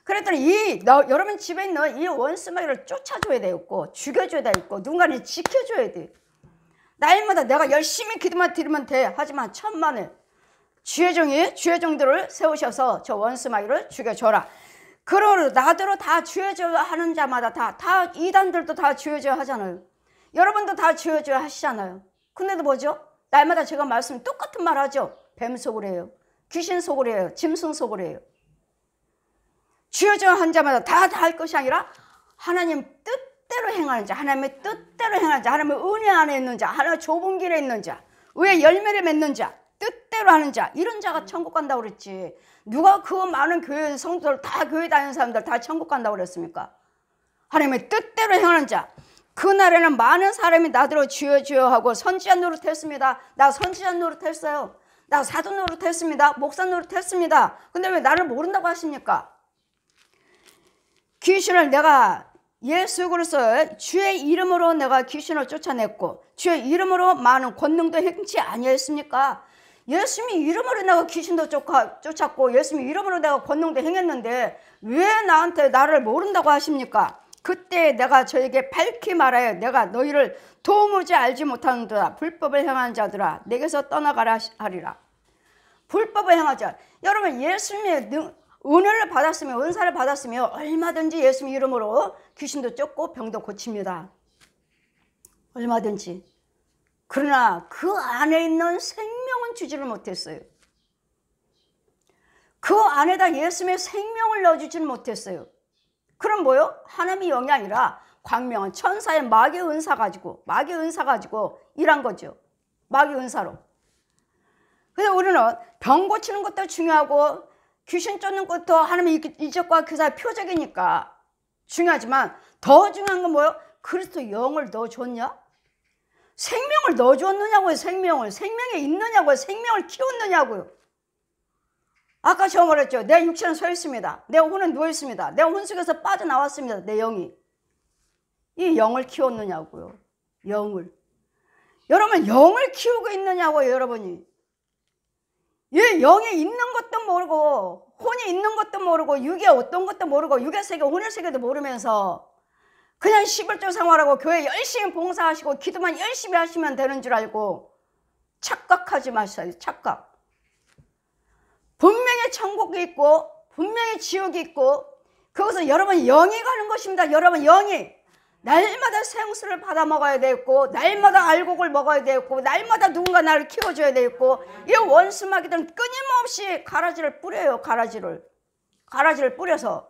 그랬더니 여러분 집에 있는 이 원수마귀를 쫓아줘야 되겠고 죽여줘야 되겠고 누군가를 지켜줘야 돼. 날마다 내가 열심히 기도만 드리면 돼. 하지만 천만에 주의 종들을 세우셔서 저 원수마귀를 죽여줘라. 그러므로 나더러 다 주여줘야 하는 자마다 다 이단들도 다 주여줘야 하잖아요. 여러분도 다 주여줘야 하시잖아요. 근데도 뭐죠? 날마다 제가 말씀 똑같은 말 하죠. 뱀 속으로 해요. 귀신 속으로 해요. 짐승 속으로 해요. 주여줘야 한 자마다 다 할 것이 아니라 하나님 뜻대로 행하는 자, 하나님의 뜻대로 행하는 자, 하나님의 은혜 안에 있는 자, 하나님의 좁은 길에 있는 자, 의의 열매를 맺는 자, 뜻대로 하는 자, 이런 자가 천국 간다고 그랬지. 누가 그 많은 교회 성도들 다 교회 다니는 사람들 다 천국 간다고 그랬습니까? 하나님의 뜻대로 행하는 자. 그날에는 많은 사람이 나더러 주여 주여 하고 선지자 노릇했습니다. 나 선지자 노릇했어요. 나 사도 노릇했습니다. 목사 노릇했습니다. 근데 왜 나를 모른다고 하십니까? 귀신을 내가 예수 그리스도의 주의 이름으로 내가 귀신을 쫓아냈고 주의 이름으로 많은 권능도 행치 아니했습니까? 예수님 이름으로 내가 귀신도 쫓았고 예수님 이름으로 내가 권능도 행했는데 왜 나한테 나를 모른다고 하십니까? 그때 내가 저에게 밝히 말하여 내가 너희를 도무지 알지 못하는도다. 불법을 행하는 자들아 내게서 떠나가라 하리라. 불법을 행하자. 여러분 예수님의 은혜를 받았으면 은사를 받았으면 얼마든지 예수님 이름으로 귀신도 쫓고 병도 고칩니다. 얼마든지. 그러나 그 안에 있는 생명은 주지를 못했어요. 그 안에다 예수님의 생명을 넣어주지는 못했어요. 그럼 뭐요? 하나님의 영이 아니라 광명한 천사의 마귀 은사 가지고 일한 거죠. 마귀 은사로. 그래서 우리는 병 고치는 것도 중요하고 귀신 쫓는 것도 하나님의 이적과 그 사이의 표적이니까 중요하지만 더 중요한 건 뭐예요? 그리스도 영을 넣어줬냐? 생명을 넣어줬느냐고요. 생명이 있느냐고요. 생명을 키웠느냐고요. 아까 제가 말했죠. 내 육체는 서 있습니다. 내 혼은 누워 있습니다. 내 혼 속에서 빠져나왔습니다. 내 영이. 이 영을 키웠느냐고요. 영을. 여러분 영을 키우고 있느냐고요. 여러분이. 이 영이 있는 것도 모르고 혼이 있는 것도 모르고 육이 어떤 것도 모르고 육의 세계 혼의 세계도 모르면서 그냥 11조 생활하고 교회 열심히 봉사하시고 기도만 열심히 하시면 되는 줄 알고 착각하지 마셔요. 착각. 분명히 천국이 있고 분명히 지옥이 있고 그것은 여러분 영이 가는 것입니다. 여러분 영이 날마다 생수를 받아 먹어야 되겠고 날마다 알곡을 먹어야 되겠고 날마다 누군가 나를 키워줘야 되겠고 이 원수마귀들은 끊임없이 가라지를 뿌려요. 가라지를 뿌려서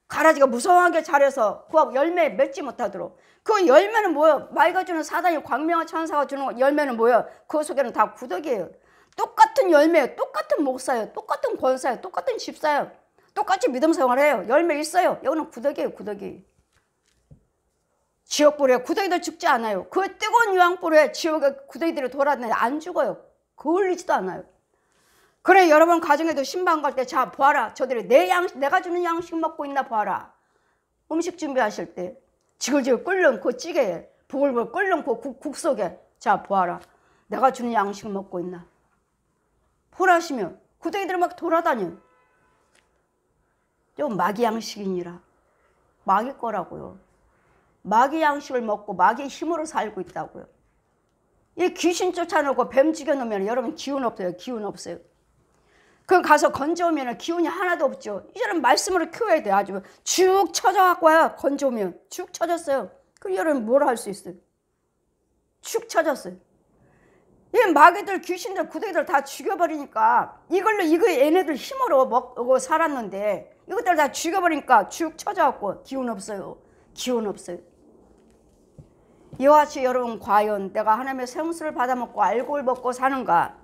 가라지가 무성하게 자라서 그 열매 맺지 못하도록. 그 열매는 뭐예요? 마귀가 주는 사단이 광명한 천사가 주는 열매는 뭐예요? 그 속에는 다 구더기예요. 똑같은 열매예요. 똑같은 목사예요. 똑같은 권사예요. 똑같은 집사예요. 똑같이 믿음 생활해요. 열매 있어요. 여기는 구더기예요. 구더기. 지옥불에 구더기도 죽지 않아요. 그 뜨거운 유황불에 지옥에 구더기들이 돌아다니는데 안 죽어요. 그을리지도 않아요. 그래 여러분 가정에도 신방 갈 때 자 보아라. 저들이 내가 주는 양식 먹고 있나 보아라. 음식 준비하실 때 지글지글 끓는 그 찌개에 부글부글 끓는 그 국 속에 자 보아라. 내가 주는 양식 먹고 있나. 보라시면 구더기들이 막 돌아다녀. 좀 마귀 양식이니라. 마귀 거라고요. 마귀 양식을 먹고 마귀의 힘으로 살고 있다고요. 이 귀신 쫓아놓고 뱀 죽여놓으면 여러분 기운 없어요. 기운 없어요. 그럼 가서 건져오면 기운이 하나도 없죠. 이제는 말씀으로 키워야 돼요. 아주 쭉 쳐져갖고 와요. 건져오면 쭉 쳐졌어요. 그럼 여러분 뭘 할 수 있어요? 쭉 쳐졌어요. 이 마귀들 귀신들 구더기들 다 죽여버리니까 이거 얘네들 힘으로 먹고 살았는데 이것들 다 죽여버리니까 쭉 쳐져갖고 기운 없어요. 기운 없어요. 이와 같이 여러분 과연 내가 하나님의 생수를 받아먹고 알곡을 먹고 사는가?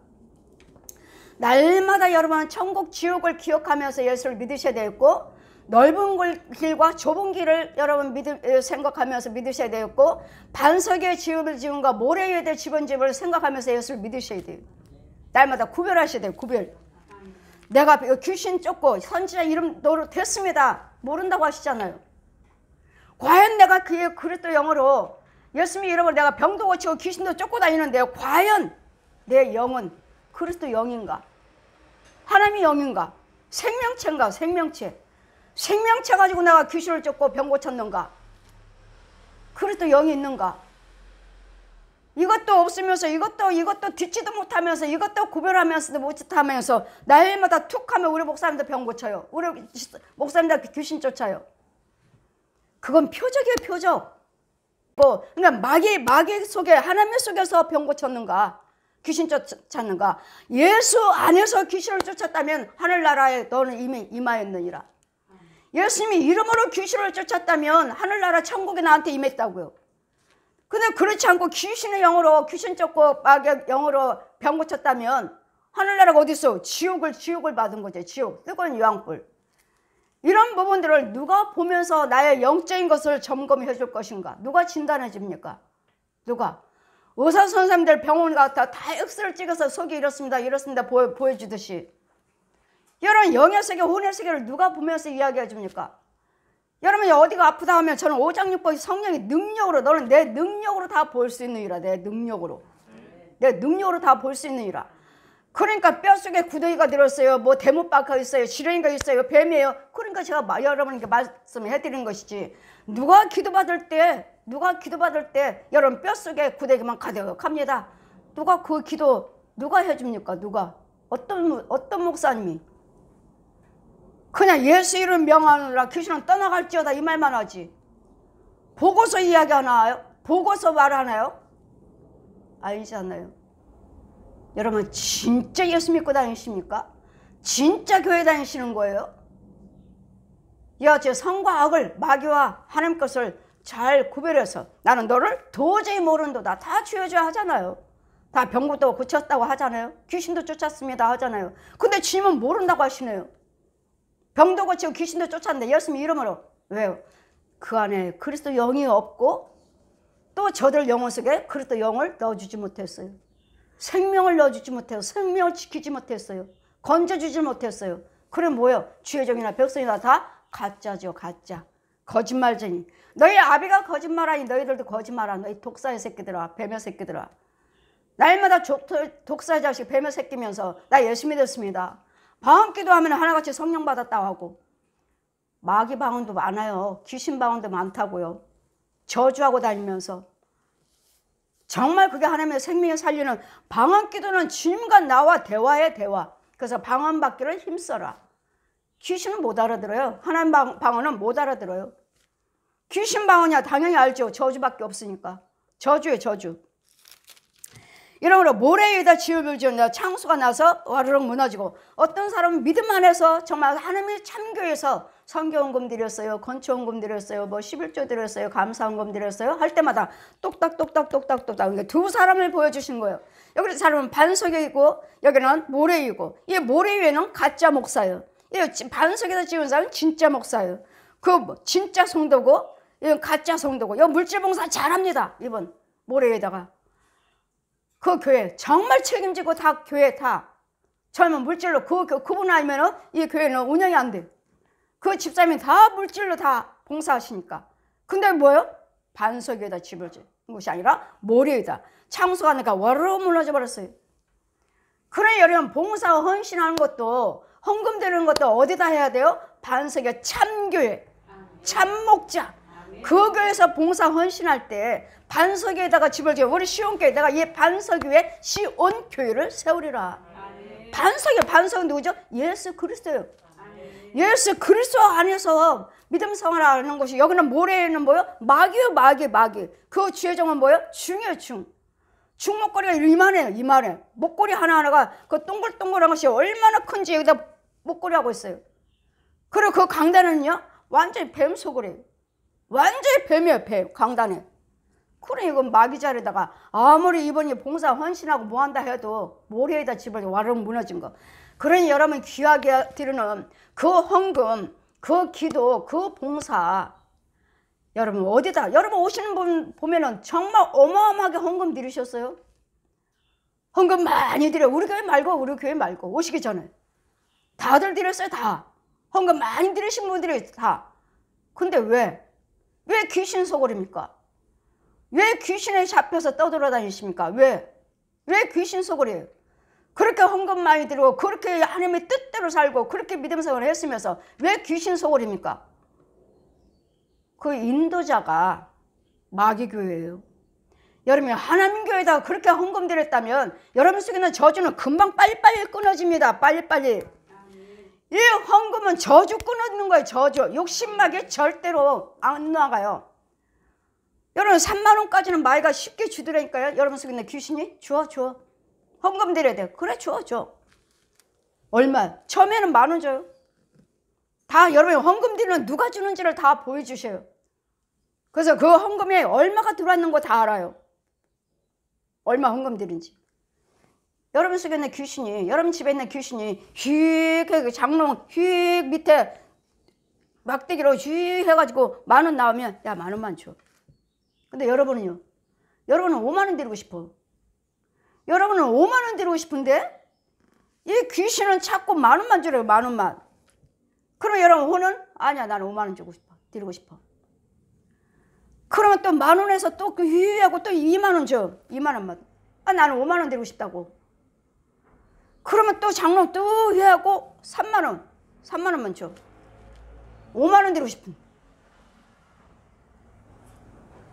날마다 여러분 천국 지옥을 기억하면서 예수를 믿으셔야 되겠고 넓은 길과 좁은 길을 여러분 생각하면서 믿으셔야 되겠고 반석의 집을 지은과 모래 위에 될 집을 생각하면서 예수를 믿으셔야 돼요. 날마다 구별하셔야 돼요. 구별. 내가 귀신 쫓고 선지자 이름 노릇했습니다. 모른다고 하시잖아요. 과연 내가 그의 그리스도 영으로 예수님 이름으로 내가 병도 고치고 귀신도 쫓고 다니는데 과연 내 영은 그리스도 영인가? 하나님의 영인가? 생명체인가? 생명체. 생명체 가지고 내가 귀신을 쫓고 병 고쳤는가? 그리스도 영이 있는가? 이것도 없으면서 이것도 듣지도 못하면서 이것도 구별하면서도 못하면서 날마다 툭 하면 우리 목사님도 병 고쳐요. 우리 목사님도 귀신 쫓아요. 그건 표적이에요, 표적. 그러니까 마귀 속에 하나님 속에서 병 고쳤는가? 귀신 쫓았는가? 예수 안에서 귀신을 쫓았다면 하늘나라에 너는 이미 임하였느니라. 예수님이 이름으로 귀신을 쫓았다면 하늘나라 천국에 나한테 임했다고요. 근데 그렇지 않고 귀신의 영으로 귀신 쫓고 마귀의 영으로 병 고쳤다면 하늘나라가 어디 있어? 지옥을 받은 거죠. 지옥, 뜨거운 유황불. 이런 부분들을 누가 보면서 나의 영적인 것을 점검해 줄 것인가? 누가 진단해 줍니까? 누가? 의사 선생님들 병원 가서 다 엑스를 찍어서 속이 이렇습니다 보여주듯이 여러분 영의 세계, 혼의 세계를 누가 보면서 이야기해 줍니까? 여러분이 어디가 아프다 하면 저는 오장육부 성령의 능력으로, 너는 내 능력으로 다 볼 수 있느니라. 내 능력으로 다 볼 수 있느니라. 그러니까 뼛속에 구덩이가 들었어요. 뭐 대못박혀 있어요. 지렁이가 있어요. 뱀이에요. 그러니까 제가 여러분에게 말씀해 드리는 것이지. 누가 기도받을 때 여러분 뼛속에 구덩이만 가득합니다. 누가 그 기도 누가 해줍니까? 누가? 어떤 목사님이? 그냥 예수 이름 명하느라 귀신은 떠나갈지어다 이 말만 하지. 보고서 이야기하나요? 보고서 말하나요? 아니지 않나요? 여러분 진짜 예수 믿고 다니십니까? 진짜 교회 다니시는 거예요? 제 선과 악을, 마귀와 하나님 것을 잘 구별해서 나는 너를 도저히 모른도다. 다 주여줘야 하잖아요. 다 병고도 고쳤다고 하잖아요. 귀신도 쫓았습니다 하잖아요. 근데 주님은 모른다고 하시네요. 병도 고치고 귀신도 쫓았는데 예수님 이름으로. 왜요? 그 안에 그리스도 영이 없고 또 저들 영혼 속에 그리스도 영을 넣어주지 못했어요. 생명을 넣어주지 못해요. 생명을 지키지 못했어요. 건져주지 못했어요. 그래 뭐예요? 주의 종이나 백성이나 다 가짜죠. 가짜. 거짓말쟁이. 너희 아비가 거짓말하니 너희들도 거짓말하니 너희 독사의 새끼들아, 뱀의 새끼들아. 날마다 독사의 자식 뱀의 새끼면서 나 예수 믿었습니다. 방언 기도하면 하나같이 성령 받았다고 하고 마귀 방언도 많아요. 귀신 방언도 많다고요. 저주하고 다니면서 정말 그게 하나님의 생명을 살리는 방언 기도는 주님과 나와 대화의 대화. 그래서 방언 받기를 힘써라. 귀신은 못 알아들어요. 하나님 방언은 못 알아들어요. 귀신 방언이야 당연히 알죠. 저주밖에 없으니까. 저주예요, 저주. 이러므로 모래 위에다 지읍을 지었는데 창수가 나서 와르륵 무너지고 어떤 사람은 믿음 안에서 정말 하나님의 참교에서 성경헌금 드렸어요. 건초헌금 드렸어요. 뭐 11조 드렸어요. 감사헌금 드렸어요. 할 때마다 똑딱똑딱똑딱똑딱. 그러니까 두 사람을 보여주신 거예요. 여기 사람은 반석에 있고 여기는 모래 위고 이 모래 위에는 가짜 목사예요. 이 반석에다 지은 사람은 진짜 목사예요. 그 진짜 성도고 이건 가짜 성도고 이 물질 봉사 잘합니다. 이번 모래 위에다가. 그 교회 정말 책임지고 다 교회 다 젊은 물질로 그분 아니면은 이 교회는 운영이 안 돼. 그 집사님이 다 물질로 다 봉사하시니까. 근데 뭐예요? 반석 위에다 집을 지은 것이 아니라 모래 위에다. 창수가 나니까 와르르 무너져 버렸어요. 그래 여러분 봉사 헌신하는 것도 헌금 드리는 것도 어디다 해야 돼요? 반석에 참교회, 참목자. 그 교회에서 봉사 헌신할 때 반석 위에다가 집을 지어. 우리 시온교회 내가 이 반석 위에 시온교회를 세우리라. 반석은 누구죠? 예수 그리스도예요. 예수 그리스도 안에서 믿음 생활하는 것이. 여기는 모래에는 뭐요? 마귀요 마귀. 그 주의 종은 뭐요? 중이에요 중. 중목걸이가 이만해. 목걸이 하나하나가 그 동글동글한 것이 얼마나 큰지 여기다 목걸이 하고 있어요. 그리고 그 강단은요 완전히 뱀 속을이에요. 완전히 뱀이에요. 뱀 강단에. 그래 이건 마귀 자리에다가 아무리 이번이 봉사 헌신하고 뭐한다 해도 모래에다 집을 와르르 무너진 거. 그러니 여러분 귀하게 드리는 그 헌금, 그 기도, 그 봉사 여러분 어디다? 여러분 오시는 분 보면은 정말 어마어마하게 헌금 드리셨어요? 헌금 많이 드려. 우리 교회 말고 오시기 전에 다들 드렸어요. 다 헌금 많이 드리신 분들이 다. 근데 왜 귀신 속을입니까? 왜 귀신에 잡혀서 떠돌아다니십니까? 왜 귀신 속으로 그렇게 헌금 많이 드리고 그렇게 하나님의 뜻대로 살고 그렇게 믿음 생활을 했으면서 왜 귀신 속으로입니까? 그 인도자가 마귀교회예요. 여러분이 하나님 교회에다가 그렇게 헌금 드렸다면 여러분 속에 있는 저주는 금방 빨리빨리 끊어집니다. 빨리빨리. 이 헌금은 저주 끊어지는 거예요. 저주. 욕심나게 절대로 안 나가요. 여러분 3만 원까지는 마귀가 쉽게 주더라니까요. 여러분 속에 있는 귀신이 줘. 헌금 드려야 돼요. 그래 줘. 얼마? 처음에는 10,000원 줘요. 다 여러분이 헌금 드리는 누가 주는지를 다 보여주셔요. 그래서 그 헌금에 얼마가 들어왔는 거 다 알아요. 얼마 헌금 드린지. 여러분 속에 있는 귀신이, 여러분 집에 있는 귀신이 휙 장롱 휙 밑에 막대기로 휙 해가지고 10,000원 나오면 야 10,000원만 줘. 근데 여러분은요? 여러분은 50,000원 드리고 싶어. 여러분은 50,000원 드리고 싶은데 이 귀신은 자꾸 10,000원만 주래요. 10,000원만. 그러면 여러분 혼은 아니야 나는 50,000원 주고 싶어. 드리고 싶어. 그러면 또 10,000원에서 또 그 휴유하고 또 20,000원 줘. 20,000원만. 아 나는 50,000원 드리고 싶다고. 그러면 또 장롱 또 휴유하고 30,000원. 30,000원만 줘. 50,000원 드리고 싶은.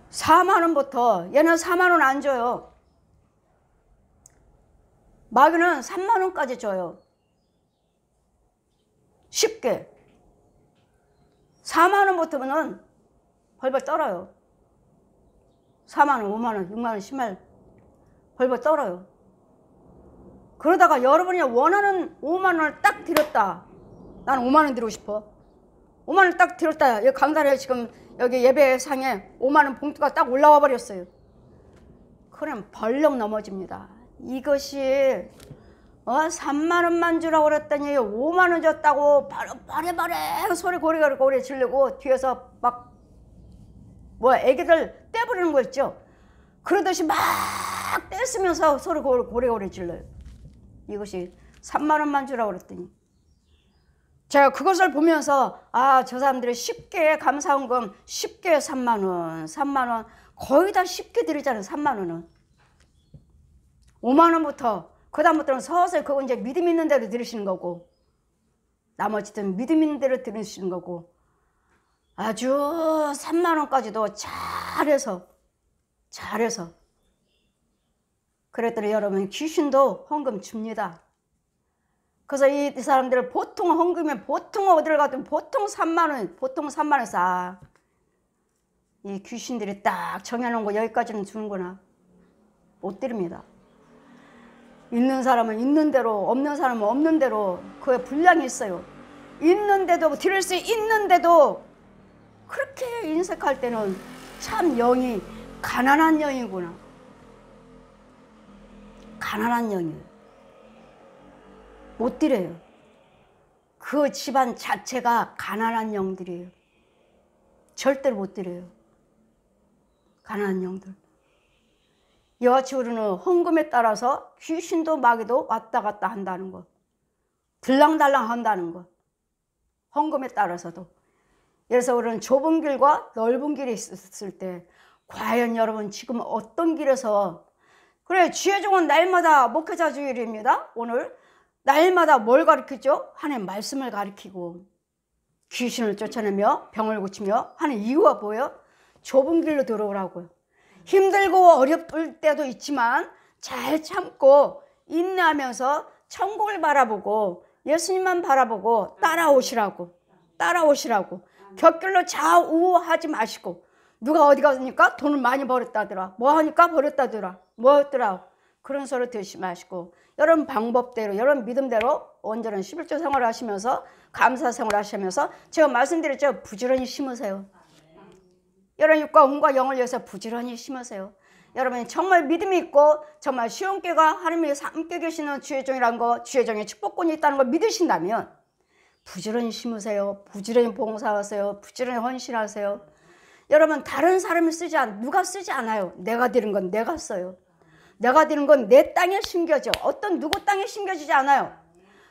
40,000원부터 얘는 40,000원 안 줘요. 마귀는 30,000원까지 줘요. 쉽게. 40,000원부터는 벌벌 떨어요. 40,000원, 50,000원, 60,000원, 100,000원 벌벌 떨어요. 그러다가 여러분이 원하는 50,000원을 딱 드렸다. 나는 50,000원 드리고 싶어. 50,000원 딱 드렸다. 여기 강단에 지금 여기 예배상에 50,000원 봉투가 딱 올라와 버렸어요. 그럼 벌렁 넘어집니다. 이것이 30,000원만 주라고 그랬더니 50,000원 줬다고 바래 소리 고래 지르고 뒤에서 막 애기들 떼부리는 거 있죠. 그러듯이 막 떼쓰면서 소리 고래 질러요. 이것이 30,000원만 주라고 그랬더니 제가 그것을 보면서 저 사람들이 쉽게 감사헌금 쉽게 30,000원 거의 다 쉽게 드리잖아요. 30,000원은 50,000원부터 그 다음부터는 서서히 그거 이제 믿음 있는 대로 드리시는 거고 나머지는 믿음 있는 대로 드리시는 거고 아주 30,000원까지도 잘해서 그랬더니 여러분 귀신도 헌금 줍니다. 그래서 이 사람들 보통 헌금에 보통 어디를 가도 보통 30,000원 보통 30,000원 싸. 이 귀신들이 딱 정해놓은 거 여기까지는 주는구나. 못 드립니다. 있는 사람은 있는 대로 없는 사람은 없는 대로 그의 분량이 있어요. 있는데도 드릴 수 있는데도 그렇게 인색할 때는 참 영이 가난한 영이구나. 가난한 영이에요. 못 드려요. 그 집안 자체가 가난한 영들이에요. 절대로 못 드려요. 가난한 영들. 이같이 우리는 헌금에 따라서 귀신도 마귀도 왔다 갔다 한다는 것. 들랑달랑 한다는 것. 헌금에 따라서도. 그래서 우리는 좁은 길과 넓은 길이 있을 때 과연 여러분 지금 어떤 길에서 그래 주의종은 날마다 목회자 주일입니다. 오늘 날마다 뭘 가르치죠? 하나님 말씀을 가르치고 귀신을 쫓아내며 병을 고치며 하는 이유가 뭐예요? 좁은 길로 들어오라고요. 힘들고 어렵을 때도 있지만 잘 참고 인내하면서 천국을 바라보고 예수님만 바라보고 따라오시라고. 곁길로 좌우하지 마시고 누가 어디 가니까 돈을 많이 벌었다더라. 뭐 하니까 벌었다더라. 뭐였더라. 그런 소리 듣지 마시고 여러분 방법대로 여러분 믿음대로 온전한 11조 생활을 하시면서 감사 생활을 하시면서 제가 말씀드렸죠. 부지런히 심으세요. 여러분 육과 혼과 영을 위해서 부지런히 심으세요. 여러분이 정말 믿음이 있고 정말 시온교가 하나님이 함께 계시는 주의 종이라는 거 주의 종의 축복권이 있다는 걸 믿으신다면 부지런히 심으세요. 부지런히 봉사하세요. 부지런히 헌신하세요. 여러분 다른 사람이 누가 쓰지 않아요. 내가 드린 건 내가 써요. 내가 드린 건 내 땅에 심겨져. 어떤 누구 땅에 심겨지지 않아요.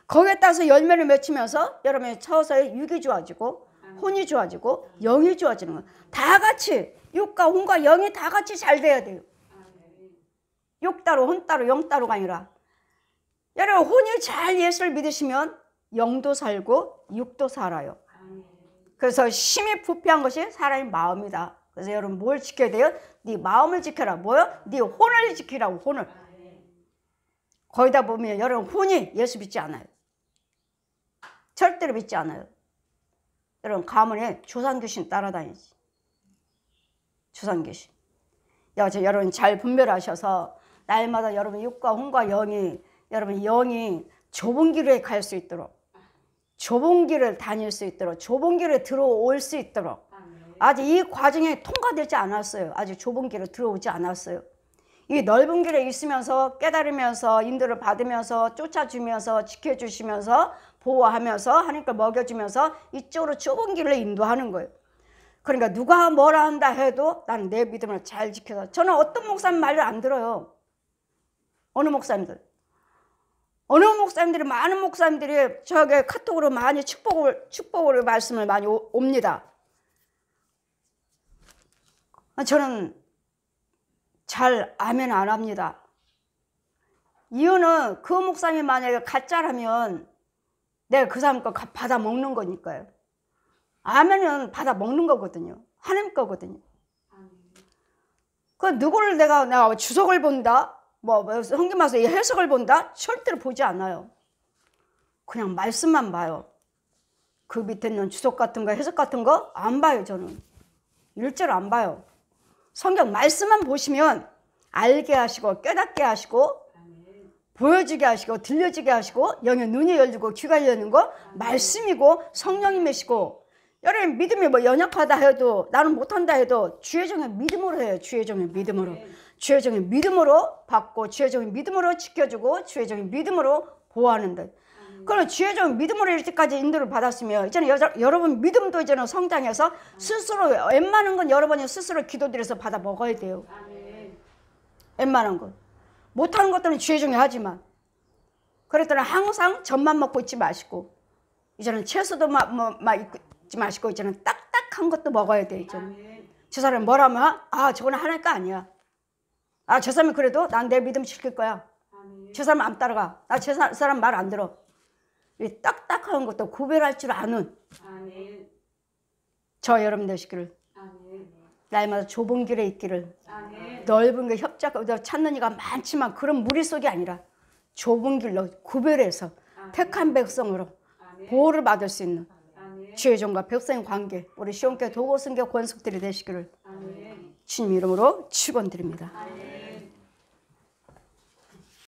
거기에 따라서 열매를 맺히면서 여러분의 서서히 육이 좋아지고 혼이 좋아지고 영이 좋아지는 거예요. 다 같이 육과 혼과 영이 다 같이 잘 돼야 돼요. 육 따로 혼 따로 영 따로가 아니라 여러분 혼이 잘 예수를 믿으시면 영도 살고 육도 살아요. 그래서 심히 부패한 것이 사람의 마음이다. 그래서 여러분 뭘 지켜야 돼요? 네 마음을 지켜라. 뭐요? 네 혼을 지키라고. 혼을. 거기다 보면 여러분 혼이 예수 믿지 않아요. 절대로 믿지 않아요. 여러분 가문에 조상귀신 따라다니지. 조상귀신. 여러분 잘 분별하셔서 날마다 여러분 육과 혼과 영이 여러분 영이 좁은 길에 갈 수 있도록 좁은 길을 다닐 수 있도록 좁은 길에 들어올 수 있도록 아직 이 과정이 통과되지 않았어요. 아직 좁은 길에 들어오지 않았어요. 이 넓은 길에 있으면서 깨달으면서 인도를 받으면서 쫓아주면서 지켜주시면서 보호하면서 하나님께 먹여주면서 이쪽으로 좁은 길을 인도하는 거예요. 그러니까 누가 뭐라 한다 해도 나는 내 믿음을 잘 지켜서 저는 어떤 목사님 말을 안 들어요. 어느 목사님들이 많은 목사님들이 저에게 카톡으로 많이 축복으로 말씀을 많이 옵니다. 저는 잘 아멘 안 합니다. 이유는 그 목사님이 만약에 가짜라면 내가 그 사람 거 받아 먹는 거니까요. 아멘은 받아 먹는 거거든요. 하나님 거거든요. 그 누구를 내가 주석을 본다? 뭐 성경 말씀 해석을 본다? 절대로 보지 않아요. 그냥 말씀만 봐요. 그 밑에 있는 주석 같은 거 해석 같은 거 안 봐요. 저는 일절 안 봐요. 성경 말씀만 보시면 알게 하시고 깨닫게 하시고 보여지게 하시고 들려지게 하시고 영의 눈이 열리고 귀가 열리는 거 말씀이고 성령님이시고 여러분 믿음이 뭐 연약하다 해도 나는 못한다 해도 주의 종의 믿음으로 해요. 주의 종의 믿음으로. 주의 종의 믿음으로 받고 주의 종의 믿음으로 지켜주고 주의 종의 믿음으로 보호하는데 그럼 주의 종의 믿음으로 이렇게까지 인도를 받았으면 이제는 여러분 믿음도 이제는 성장해서 스스로 웬만한 건 여러분이 스스로 기도드려서 받아 먹어야 돼요. 웬만한 건 못하는 것들은 주의 종이 하지만 그랬더니 항상 젖만 먹고 있지 마시고 이제는 채소도 있지 마시고 이제는 딱딱한 것도 먹어야 돼. 이제는 저 사람이 뭐라면 저거는 하나님 거 아니야. 저 사람이 그래도 난 내 믿음 지킬 거야. 저 사람 안 따라가. 나 저 사람 말 안 들어. 이 딱딱한 것도 구별할 줄 아는 저 여러분 되시기를 날마다 좁은 길에 있기를 넓은 길 협작 찾는 이가 많지만 그런 무리 속이 아니라 좁은 길로 구별해서 택한 백성으로 보호를 받을 수 있는 주의 종과 백성의 관계 우리 시온교회 도고선교 권속들이 되시기를 주님 이름으로 축원드립니다.